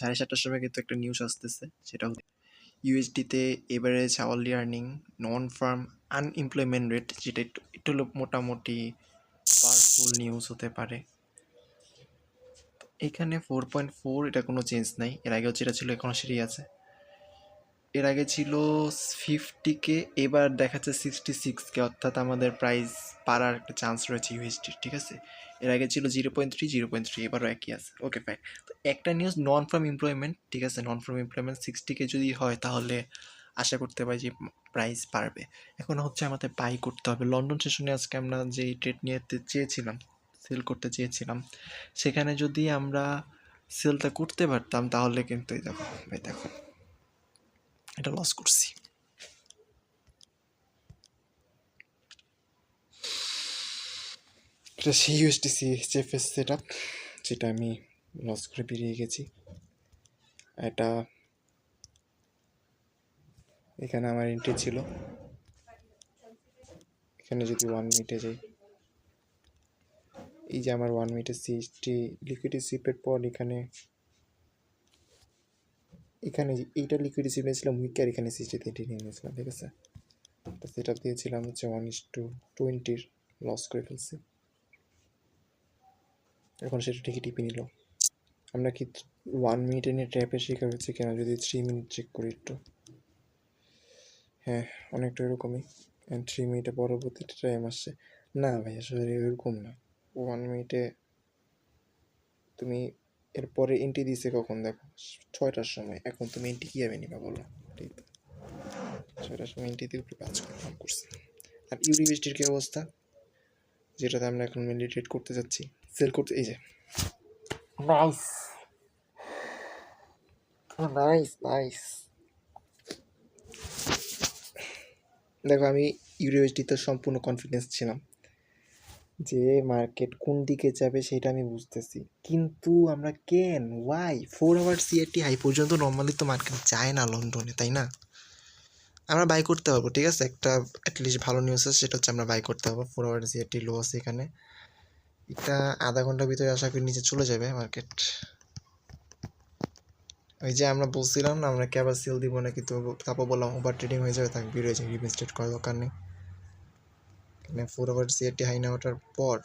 7:30টার সময় কিন্তু একটা নিউজ আসতেছে, সেটা হচ্ছে ইউএসডিতে এভারেজ আওয়ারলি আর্নিং, নন ফার্ম আনএমপ্লয়মেন্ট রেট, যেটা একটু একটু মোটামুটি পাওয়ারফুল নিউজ হতে পারে। এখানে 4.4, এটা কোনো চেঞ্জ নাই, এর আগেও যেটা ছিল এখনও সেটাই আছে। এর আগে ছিল 50K, এবার দেখাচ্ছে 66K, অর্থাৎ আমাদের প্রাইস বাড়ার একটা চান্স রয়েছে ইউএসডির, ঠিক আছে। এর আগে ছিল 0.3, এবারও একই আছে। Okay fine. তো একটা নিউজ নন ফার্ম এমপ্লয়মেন্ট, ঠিক আছে, নন ফার্ম এমপ্লয়মেন্ট 60K যদি হয় তাহলে আশা করতে পারি যে প্রাইস বাড়বে। এখন হচ্ছে আমাদের বাই করতে হবে। লন্ডন সেশনে আজকে আমরা যেই ট্রেড নিয়ে চেয়েছিলাম, সেল করতে চেয়েছিলাম, সেখানে যদি আমরা সেলটা করতে পারতাম তাহলে কিন্তু এই দেখো ভাই, দেখো এটা লস করছি। এটা সেই ইউএসডিসি চেফের সেট আপ যেটা আমি লস করে বেরিয়ে গেছি। এটা এখানে আমার এন্ট্রি ছিল, এখানে যদি 1 মিনিটে যাই, এই যে আমার 1 মিনিটের সিএসটি লিকুইড সিপের পর এখানে এইটা লিকুইড সিপ নিয়েছিলাম উইক, আর এখানে 63 নিয়ে নিয়েছিলাম, ঠিক আছে। তো সেট আপ দিয়েছিলাম হচ্ছে 1:20 লস করে ফেলছি। এখন সেটা ঠিকই টিপে নিল। আমরা কি 1 মিনিটে নিয়ে ট্র্যাপের শিকার হচ্ছে কেন? যদি 3 মিনিট চেক করি একটু, হ্যাঁ অনেকটা এরকমই। 3 মিনিটে পরবর্তীতে টাইম আসছে না ভাই, আসলে এরকম না। 1 মিনিটে তুমি এরপরে এন্ট্রি দিছে কখন দেখো, 6টার সময়। এখন তুমি এন্ট্রি কীভাবে নিবা বলো? ঠিক তো, 6টার সময় এন্ট্রি দিয়ে উপরে কাজ করছে। আর ইউনিভার্সিটির কী অবস্থা, যেটাতে আমরা এখন মেনলি ট্রেড করতে যাচ্ছি, সেল করতে, এই যে নাইস নাইস নাইস। দেখো আমি ইউনিভার্সিটিতে সম্পূর্ণ কনফিডেন্স ছিলাম যে মার্কেট কোন দিকে যাবে সেটা আমি বুঝতেছি, কিন্তু আমরা কেন ওয়াই 4 আওয়ার সিআরটি হাই পর্যন্ত নর্মালি তো মার্কেট যায় না লন্ডনে, তাই না? আমরা বাই করতে পারবো, ঠিক আছে। একটা অ্যাটলিস্ট ভালো নিউজ আছে, সেটা হচ্ছে আমরা বাই করতে পারবো। 4 আওয়ার সিআরটি লো আছে এখানে, এটা আধা ঘন্টার ভিতরে আশা করি নিচে চলে যাবে মার্কেট। ওই যে আমরা বলছিলাম না আমরা আবার সেল দিব না, কিন্তু তারপর বললাম ওভার ট্রেডিং হয়ে যাবে, থাক বের হয়ে যায়, রিইনভেস্ট করার দরকার নেই। 4 আওয়ার সিআরটি হাই নেওয়াটার পর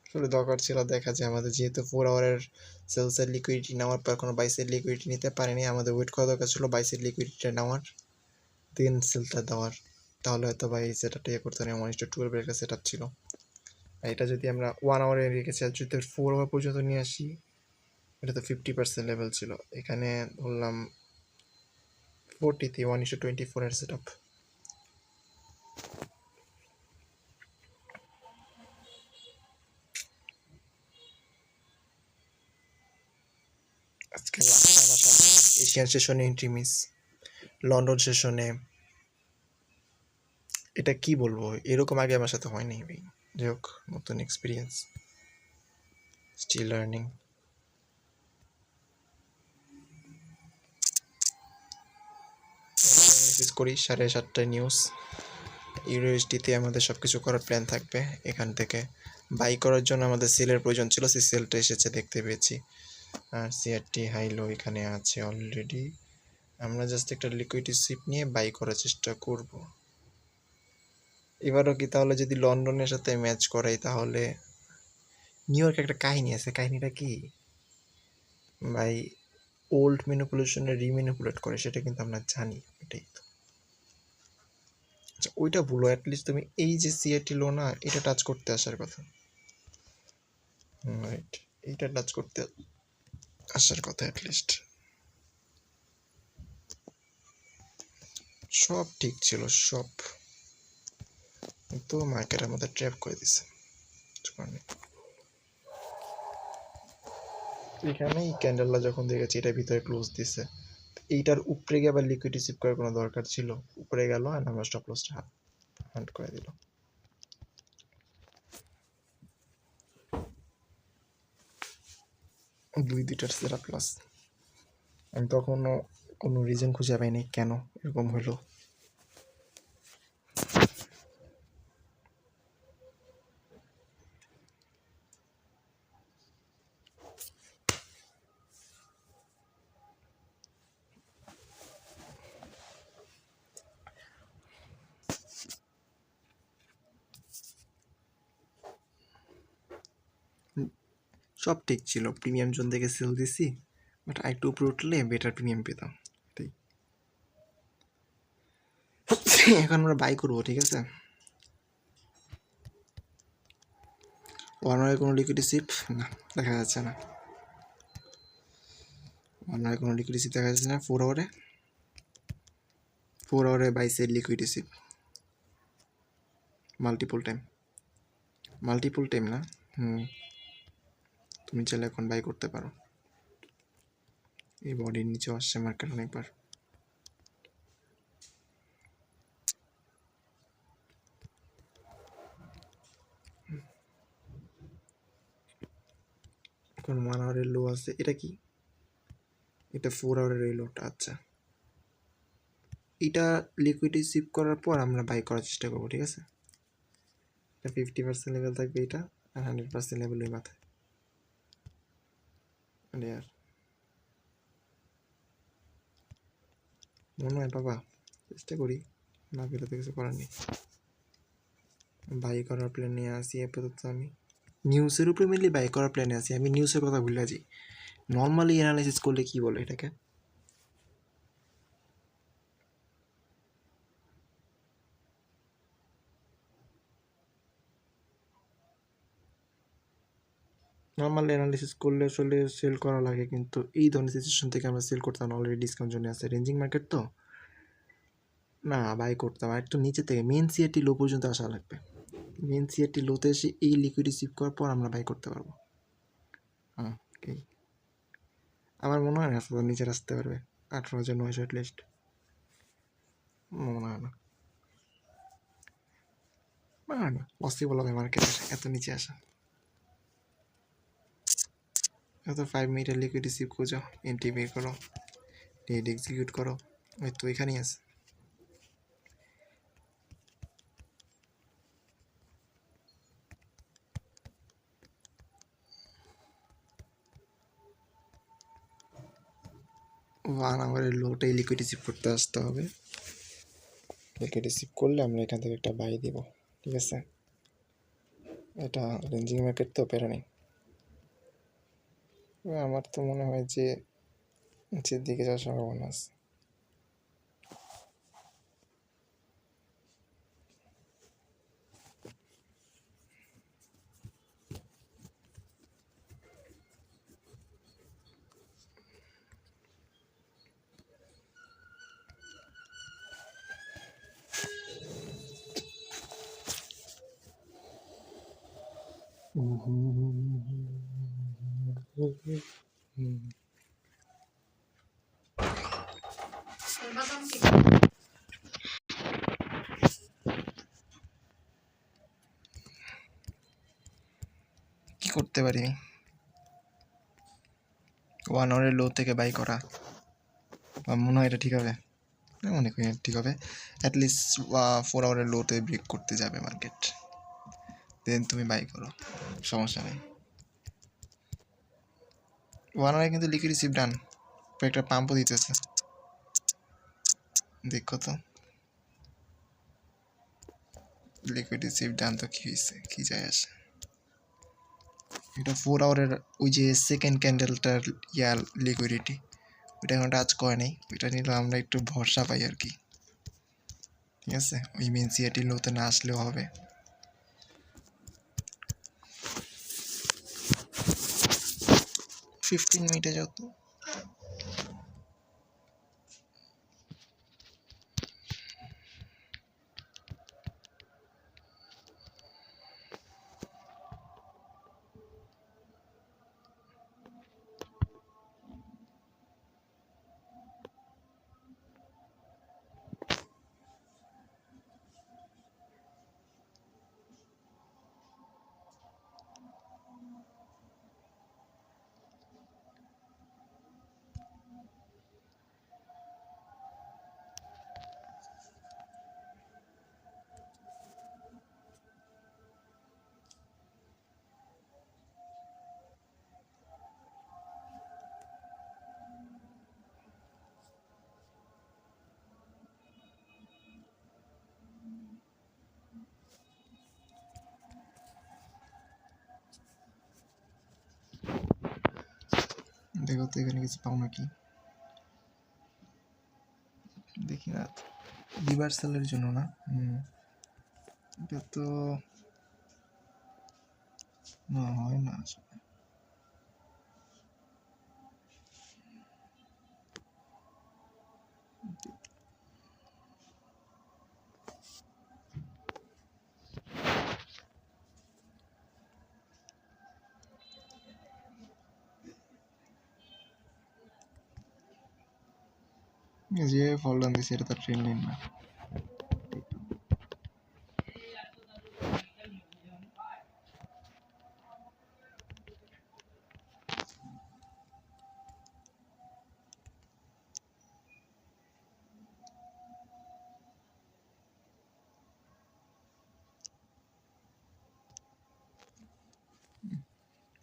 আসলে দরকার ছিল দেখা যায় আমাদের, যেহেতু 4 আওয়ারের সেলসের লিকুইডিটি নেওয়ার পর কোনো বাইসের লিকুইডিটি নিতে পারেনি, আমাদের ওয়েট করা দরকার ছিল বাইসের লিকুইডিটিটা নেওয়ার, দেন সেলটা দেওয়ার। তাহলে হয়তো বা এই সেটআপটা ইয়ে করতে পারি। 1:12 একটা সেট আপ ছিল। আর এটা যদি আমরা 1 আওয়ারে রেখেছি, আর যদি 4 আওয়ার পর্যন্ত নিয়ে আসি, এটা তো 50% লেভেল ছিল, এখানে ধরলাম 40তে 1:24 এর সেট আপ। আজকে আমার সাথে এশিয়ান সেশনে এন্ট্রি মিস, লন্ডন সেশনে, এটা কি বলবো, এরকম আগে আমার সাথে হয়নি ভাই। যাই হোক, নতুন এক্সপিরিয়েন্স, স্টিল লার্নিং। করি 7:30টায় নিউজ, ইউএসডিতে আমাদের সব কিছু করার প্ল্যান থাকবে। এখান থেকে বাই করার জন্য আমাদের সেলের প্রয়োজন ছিল, সেই সেলটা এসেছে দেখতে পেয়েছি। আর সিআরটি হাইলো এখানে আছে অলরেডি, আমরা জাস্ট একটা লিকুইডিটি সিপ নিয়ে বাই করার চেষ্টা করব। এবারও কি তাহলে যদি লন্ডনের সাথে ম্যাচ করাই, তাহলে নিউ ইয়র্কে একটা কাহিনী আছে, কাহিনীটা কি ভাই, ওল্ড ম্যানিপুলেশনে রিম্যানিপুলেট করে, সেটা কিন্তু আমরা জানি। এটাই তো, আচ্ছা ওইটা ভুলো, অ্যাটলিস্ট তুমি এই যে সিআরটি লো না, এটা টাচ করতে আসার কথা, রাইট, এইটা টাচ করতে আসার কথা অ্যাটলিস্ট। সব ঠিক ছিল সব, কিন্তু মার্কেট আমাদের ট্র্যাপ করে দিছে। এখানে এই ক্যান্ডেলটা যখন দেখেছি, এটা ভিতরে ক্লোজ দিছে, এইটার উপরে গিয়ে আবার লিকুইডিটি সিপ করার কোনো দরকার ছিল? উপরে গেল আর আমরা স্টপ লসটা হান্ট করে দিল। দুইটার সেরা প্লাস, আমি তখনও কোনো রিজন খুঁজে পাইনি কেন এরকম হলো। সব ঠিক ছিল, প্রিমিয়াম জোন থেকে সেল দিছি, বাট আরেকটু উপরে উঠলে বেটার প্রিমিয়াম পেতাম, এটাই। এখন আমরা বাই করবো, ঠিক আছে। ওয়ার্নারে কোনো লিকুইডিসিপ না, দেখা যাচ্ছে না। ওয়ার্নারে কোনো লিকুইডিসিপ দেখা যাচ্ছে না। 4 আওয়ারে বাই সেল লিকুইডিসিপ মাল্টিপল টাইম না। তুমি চাইলে এখন বাই করতে পারো। এই বডির নিচেও আসছে মার্কেট অনেকবার। এখন 1 আওয়ারের লো আছে, এটা কি? এটা 4 আওয়ারের এই লোটা, আচ্ছা। এটা লিকুইডিটি সিপ করার পর আমরা বাই করার চেষ্টা করবো, ঠিক আছে। এটা 50% লেভেল থাকবে এটা, আর 100% লেভেল ওই মাথায়। আর মনে হয় বাবা, চেষ্টা করি, না বেরোতে কিছু করার নেই। বাই করার প্ল্যান নিয়ে আসি আপাতত। আমি নিউজের উপরে মেনলি বাই করার প্ল্যানে আছি। আমি নিউজের কথা ভুলে আছি। নর্মালি অ্যানালাইসিস করলে কি বলে এটাকে? নর্মাল অ্যানালিসিস করলে আসলে সেল করা লাগে, কিন্তু এই ধরনের সিচুয়েশন থেকে আমরা সেল করতাম না, অলরেডি ডিসকাউন্ট জন্য আছে, রেঞ্জিং মার্কেট তো না, বাই করতাম। আর একটু নিচে থেকে মেন সিআরটি লো পর্যন্ত আসা লাগবে। মেন সিআরটি লোতে এসে এই লিকুইড রিসিভ করার পর আমরা বাই করতে পারবো। হ্যাঁ, আমার মনে হয় না এত নিচে আসতে পারবে। 18,900 অ্যাটলিস্ট মনে হয় না, পসিবল হবে মার্কেটের এত নিচে আসা। এত 5 মিনিটের লিকুইড রিসিভ খোঁজো, এন্ট্রি বের করো, ডেট এক্সিকিউট করো, ওই তো এখানেই আছে। ওয়ান আওয়ারের লোটাই লিকুইড রিসিভ করতে আসতে হবে। লিকুইড রিসিভ করলে আমরা এখান থেকে একটা বাই দিব, ঠিক আছে। এটা রেঞ্জিং মার্কেট তো পেরে নেই। আমার তো মনে হয় যে নিচের দিকে যাওয়ার সম্ভাবনা আছে। কি করতে পারি? 1 আওয়ারের লো থেকে বাই করা আমার মনে হয় এটা ঠিক হবে। মনে করি ঠিক হবে। অ্যাটলিস্ট 4 আওয়ারের লোতে ব্রেক করতে যাবে মার্কেট, দেন তুমি বাই করো, সমস্যা নেই। 1 আওয়ারে কিন্তু লিকুইড রিসিভ ডান, একটা পাম্পও দিতেছে, দেখো তো। লিকুইড রিসিভ ডান তো কী হয়েছে, কী যায় আসে। এটা 4 আওয়ারের ওই যে সেকেন্ড ক্যান্ডেলটার লিকুইডিটি, ওইটা এখন টাচ করে নেই, ওইটা নিলে আমরা একটু ভরসা পাই আর কি, ঠিক আছে। ওই মেন সিআরটি লোতে না আসলেও হবে। ফিফটিন মিনিটে যত দেখো তো এখানে কিছু পাও নাকি, দেখি না। রিভার্সালের জন্য না, এটা তো না হয় না আসলে। যে ফলডান দিছে এটা তো ট্রেন্ডিং না।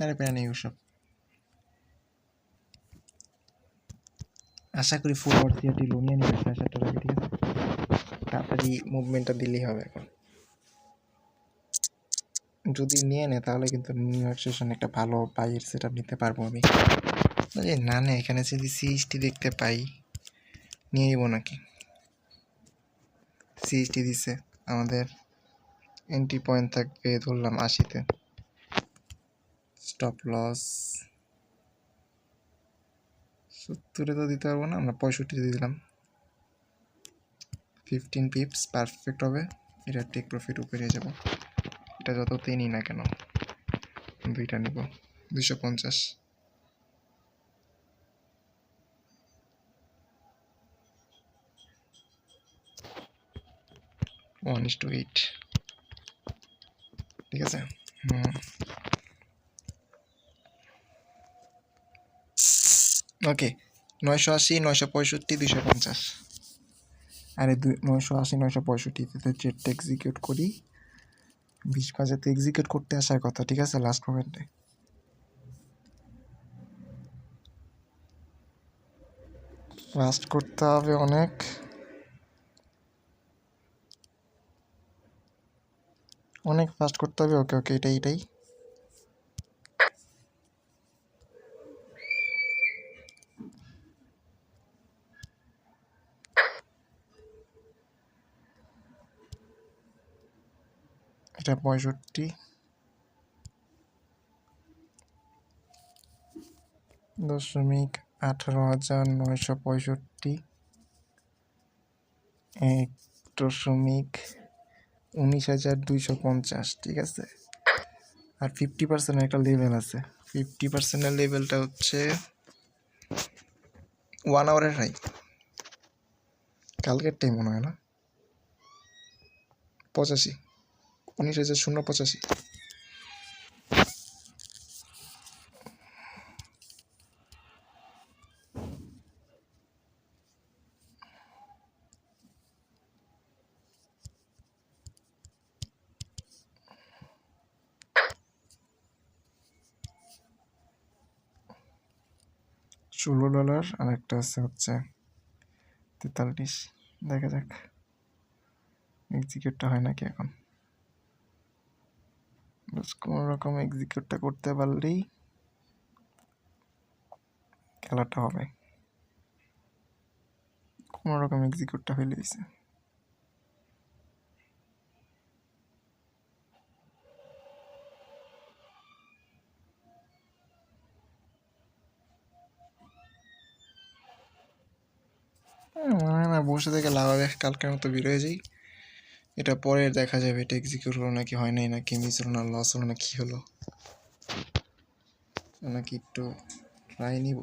আরে প্যারা নেই ওসব, আশা করি ফুল ওভার সিআরটি লোনিয়া নিয়ে আসবে 7টা টাকা, ঠিক আছে? তাড়াতাড়ি মুভমেন্টটা দিলেই হবে এখন। যদি নিয়ে নেয় তাহলে কিন্তু নিউ ইয়র্ক সেশনে একটা ভালো বাইয়ের সেট আপ নিতে পারবো আমি। যে না না, এখানে যদি সিএসটি দেখতে পাই নিয়ে নিব নাকি। সিএসটি দিছে আমাদের, এন্ট্রি পয়েন্ট থাকবে ধরলাম 80-তে, স্টপ লস 70-এ তো দিতে পারবো না, আমরা 65-তে দিলাম। 15 পিপস পারফেক্ট হবে, এটা টেক প্রফিট উপরে যাব। এটা যততেই নিই না কেন, দুইটা নিব 250। 1:8, ঠিক আছে। ওকে, 980, 965, 250। আরে 980, 965-তে ট্রেডটা এক্সিকিউট করি। 20 বাজে তো এক্সিকিউট করতে আসার কথা, ঠিক আছে? লাস্ট মোমেন্টে ফাস্ট করতে হবে, অনেক অনেক ফাস্ট করতে হবে। ওকে ওকে, এটাই এটা 65.18,965, 1.19,250, ঠিক আছে। আর 50%-এর একটা লেভেল আছে। 50%-এর লেভেলটা হচ্ছে 1 আওয়ারের হাই, কালকের টাইম মনে হয় না, 85, 19,085। $16, আর একটা আছে হচ্ছে 43। দেখা যাক এক্সিকিউটটা হয় নাকি এখন। কোনো রকম এক্সিকিউটটা করতে পারলেই খেলাটা হবে। কোনো রকম এক্সিকিউটটা হইলে দিছে। মনে হয় না বসে থেকে লাভ হবে, কালকের মতো বের হয়ে যাই। এটা পরে দেখা যাবে এটা এক্সিকিউট হলো নাকি হয় নাই, নাকি মিস হলো না লস হলো না কি হলো, নাকি একটু ট্রাই নিব।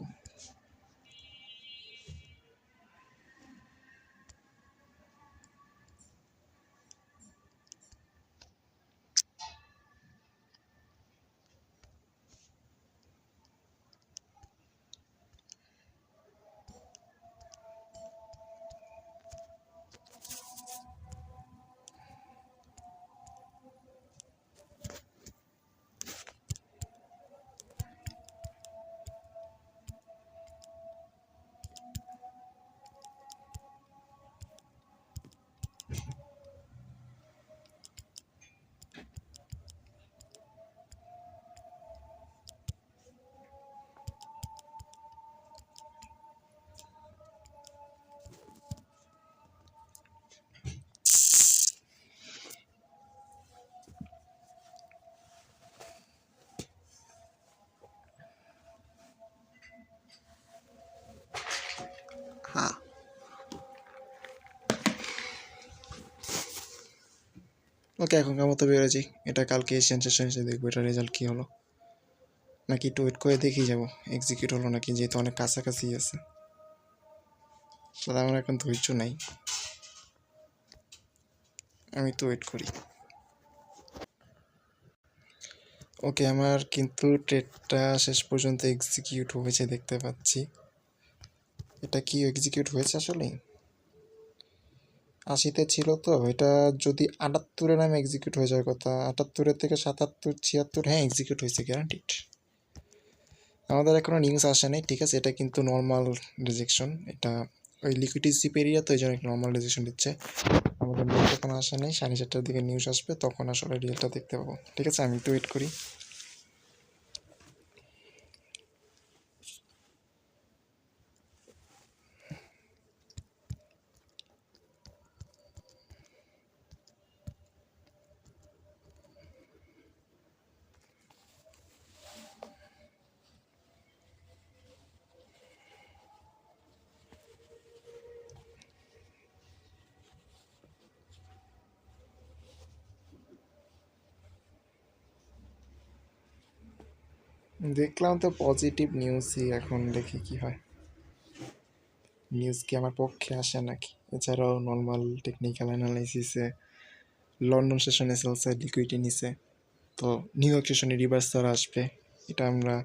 ওকে, এখনকার মতো বেরোছি। এটা কালকে এশিয়ান সেশন এসে দেখবো এটা রেজাল্ট কী হলো, নাকি একটু ওয়েট করে দেখেই যাবো এক্সিকিউট হলো নাকি, যেহেতু অনেক কাছাকাছি আছে। তাহলে আমার এখন ধৈর্য নাই, আমি তো ওয়েট করি। ওকে, আমার কিন্তু ট্রেডটা শেষ পর্যন্ত এক্সিকিউট হয়েছে দেখতে পাচ্ছি। এটা কি এক্সিকিউট হয়েছে আসলে? 80-তে ছিল তো, এটা যদি 78-এ নামে এক্সিকিউট হয়ে যাওয়ার কথা, 78-এর থেকে 77, 76, হ্যাঁ এক্সিকিউট হয়েছে গ্যারান্টিড। আমাদের এখনও নিউজ আসে নাই, ঠিক আছে, এটা কিন্তু নর্মাল রিজেকশন, এটা ওই লিকুইডিটি পেরিয়ে তো এই জন্য নর্মাল রিজেকশন দিচ্ছে। আমাদের নিউজ যখন আসে নাই, 4:30টার দিকে নিউজ আসবে, তখন আসলে রিয়েলটা দেখতে পাবো। ঠিক আছে, আমি একটু ওয়েট করি। দেখলাম তো পজিটিভ নিউজই, এখন দেখি কি হয়। নিউজ কি আমার পক্ষে আসে নাকি? এছাড়াও নর্মাল টেকনিক্যাল অ্যানালাইসিসে লন্ডন সেশনে সেলসে লিকুইডিটি নিছে, তো নিউ ইয়র্ক সেশনে রিভার্সাল আসবে। এটা আমরা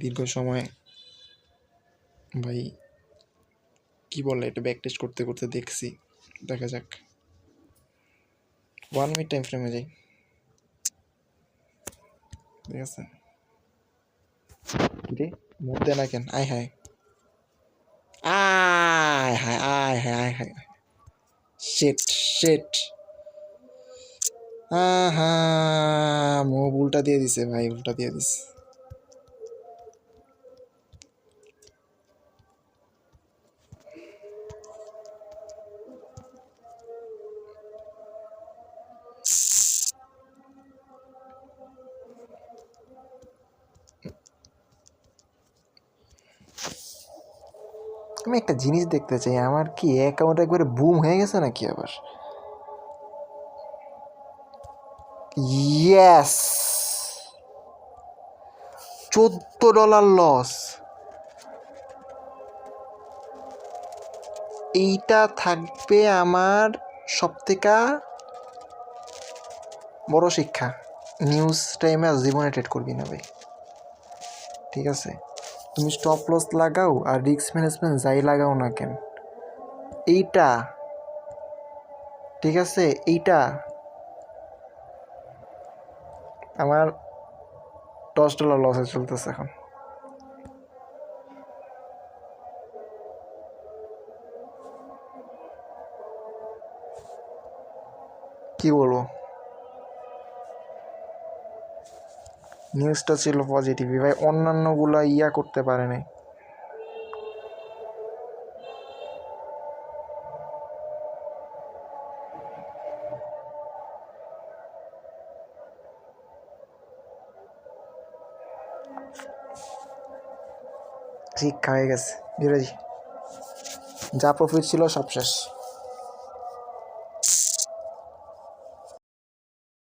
দীর্ঘ সময় ভাই কি বলে এটা ব্যাক টেস্ট করতে করতে দেখছি। দেখা যাক, 1 মিনিট টাইম ফ্রেমে যাই। ঠিক আছে, কিরে মুখ দে না কেন? আয় হায় আয় হায় আয় হায় আয় হায়, শিট শিট, হ্যাঁ মুভ উল্টা দিয়ে দিছে ভাই, উল্টা দিয়ে দিছে। আমি একটা জিনিস দেখতে চাই, আমার কি অ্যাকাউন্ট একবারে বুম হয়ে গেছে নাকি আবার? Yes, $14 loss. এইটা থাকবে আমার সবথেকে বড় শিক্ষা। নিউজ টাইমে জীবনে ট্রেড করবি না ভাই, ঠিক আছে? তুমি স্টপ লস লাগাও আর রিস্ক ম্যানেজমেন্ট যাই লাগাও না কেন, এইটা ঠিক আছে, এইটা আমার $10 লসে চলতেছে এখন। কি বলবো, নিউজটা ছিল পজিটিভই ভাই, অন্যান্যগুলা ইয়া করতে পারে নাই। শিক্ষা হয়ে গেছে, বিরোধী যা প্রফিট ছিল সব শেষ।